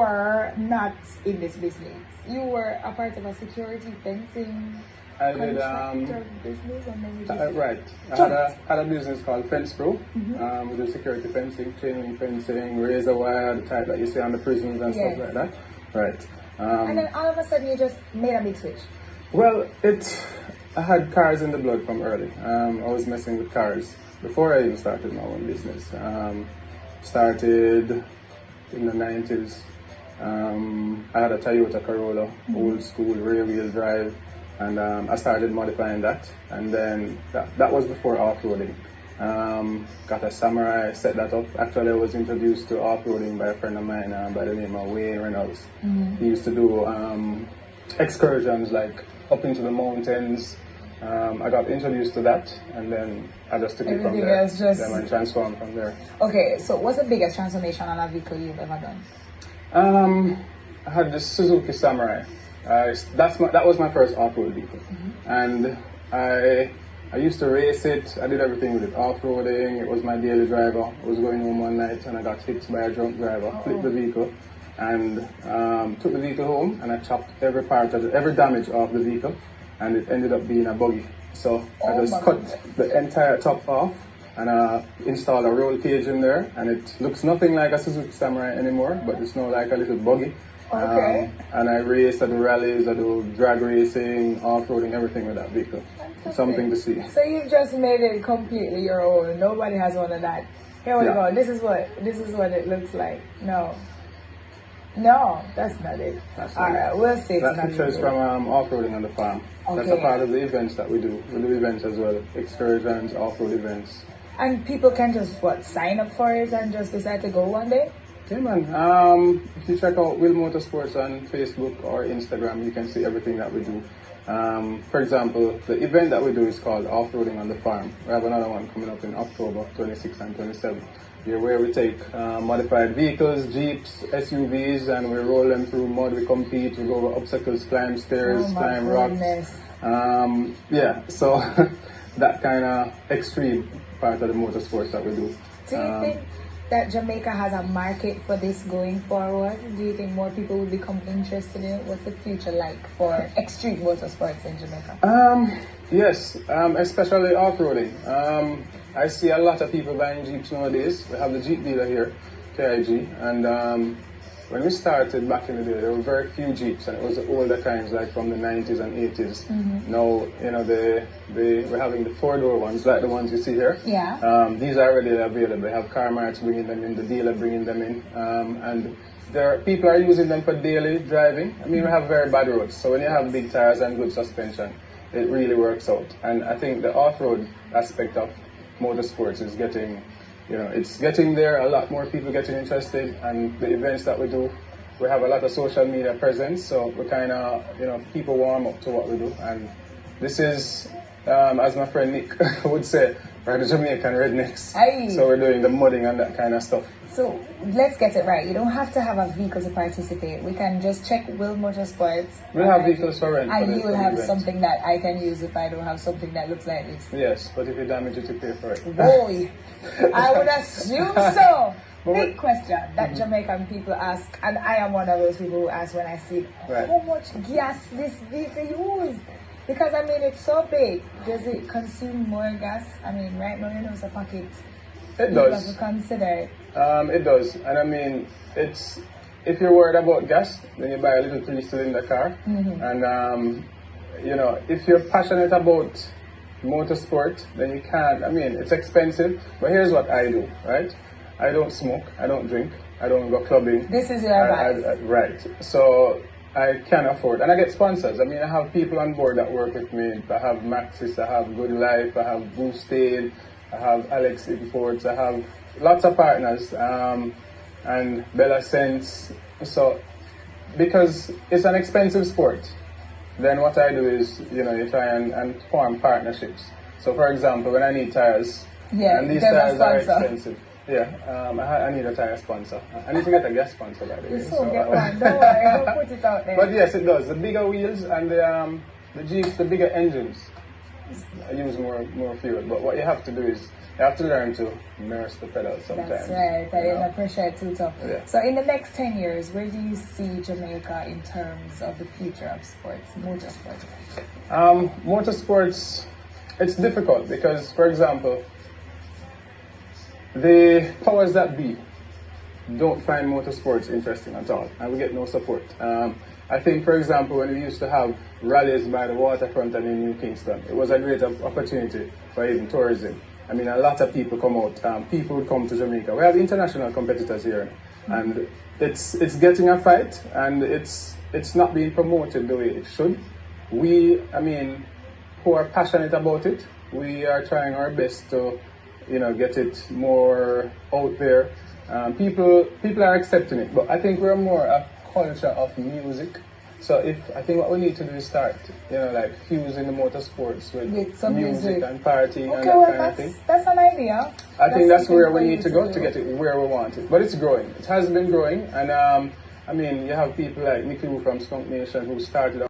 were not in this business. You were a part of a security fencing contractor business, and then you just right. I had a business called Fence Pro. We do security fencing, chain link fencing, razor wire, the type that you see on the prisons and stuff like that. Right. And then all of a sudden you just made a big switch. Well, I had cars in the blood from early. I was messing with cars before I even started my own business. Started in the 90s. I had a Toyota Corolla, old school rear wheel drive, and I started modifying that. And then that was before off-roading. Got a Samurai, set that up. Actually, I was introduced to off-roading by a friend of mine by the name of Wayne Reynolds. He used to do excursions like up into the mountains. I got introduced to that, and then I just took it from there. Then I transformed from there. Okay, so what's the biggest transformation on a vehicle you've ever done? I had the Suzuki Samurai. That was my first off-road vehicle, and I used to race it. I did everything with it, off-roading. It was my daily driver. I was going home one night and I got hit by a drunk driver, flipped the vehicle, and took the vehicle home, and I chopped every damage off the vehicle, and it ended up being a buggy. So I just cut the entire top off and installed a roll cage in there, and it looks nothing like a Suzuki Samurai anymore, but it's now like a little buggy. Okay. And I race, I do rallies, I do drag racing, off-roading, everything with that vehicle. Fantastic. Something to see. So you've just made it completely your own. Nobody has one of that. Here we go. This is what it looks like. No, that's not it. Alright, we'll see. That picture is from off-roading on the farm. Okay. That's a part of the events that we do. We do events as well, excursions, off-road events. And people can just sign up for it and just decide to go one day? Yeah, man. If you check out Wilmotorsports on Facebook or Instagram, you can see everything that we do. For example, the event that we do is called Off-Roading on the Farm. We have another one coming up in October 26th and 27th. Here where we take modified vehicles, Jeeps, SUVs, and we roll them through mud. We compete, we go over obstacles, climb stairs, climb rocks. So that kind of extreme part of the motorsports that we do. Do you think that Jamaica has a market for this going forward? Do you think more people will become interested in it? What's the future like for extreme motorsports in Jamaica? Yes, especially off-roading. I see a lot of people buying Jeeps nowadays. We have the Jeep dealer here, KIG, and when we started back in the day, there were very few Jeeps, and it was the older kinds, like from the 90s and 80s. Now, we're having the four-door ones, like the ones you see here. Yeah. These are already available. They have car marts bringing them in, the dealer bringing them in, and people are using them for daily driving. I mean, we have very bad roads, so when you have big tires and good suspension, it really works out. And I think the off-road aspect of motorsports is getting, it's getting there. A lot more people getting interested, and the events that we do, we have a lot of social media presence, so we kind of, people warm up to what we do. And this is, as my friend Nick would say, we're the Jamaican rednecks. Aye. So we're doing the mudding and that kind of stuff. So let's get it right. You don't have to have a vehicle to participate. We can just check Wilmotorsports. We'll have vehicles for rent. And you will have something that I can use if I don't have something that looks like this. Yes, but if you damage it, you pay for it. Boy, I would assume so. Big question that Jamaican people ask, and I am one of those people who ask when I see how much gas this vehicle uses. Because I mean, it's so big. Does it consume more gas? I mean, right now, it's a pocket. It does. You have to consider it. It does. And I mean, if you're worried about gas, then you buy a little 3-cylinder car. And, if you're passionate about motorsport, then you can't. I mean, it's expensive. But here's what I do, right? I don't smoke. I don't drink. I don't go clubbing. This is your advice. Right. So I can afford, and I get sponsors. I mean, I have people on board that work with me. I have Maxis, I have Good Life, I have Boosted, I have Alex Imports, I have lots of partners, and Bella Sense. So, because it's an expensive sport, then what I do is, you try and form partnerships. So, for example, when I need tires, and these tires are expensive. I need a tire sponsor. I need to get a gas sponsor, by the way. So get one. Don't worry, don't put it out there. But yes, it does. The bigger wheels and the Jeeps, the bigger engines use more fuel. But what you have to do is you have to learn to nurse the pedal sometimes. That's right. I didn't appreciate too tough. Yeah. So in the next 10 years, where do you see Jamaica in terms of the future of sports, motorsports? Motorsports, it's difficult because, for example, the powers that be don't find motorsports interesting at all, and we get no support. I think, for example, when we used to have rallies by the waterfront and in New Kingston, it was a great opportunity for even tourism. I mean, a lot of people come out. People would come to Jamaica. We have international competitors here, and it's getting a fight, and it's not being promoted the way it should. We, I mean, who are passionate about it, we are trying our best to, get it more out there. People are accepting it, but I think we're more a culture of music. So I think what we need to do is start, like fusing the motorsports with some music and partying and that kind of thing. That's an idea. I think that's where we need to go to get it where we want it. But it's growing. It has been growing, and I mean, you have people like Nicky Wu from Skunk Nation who started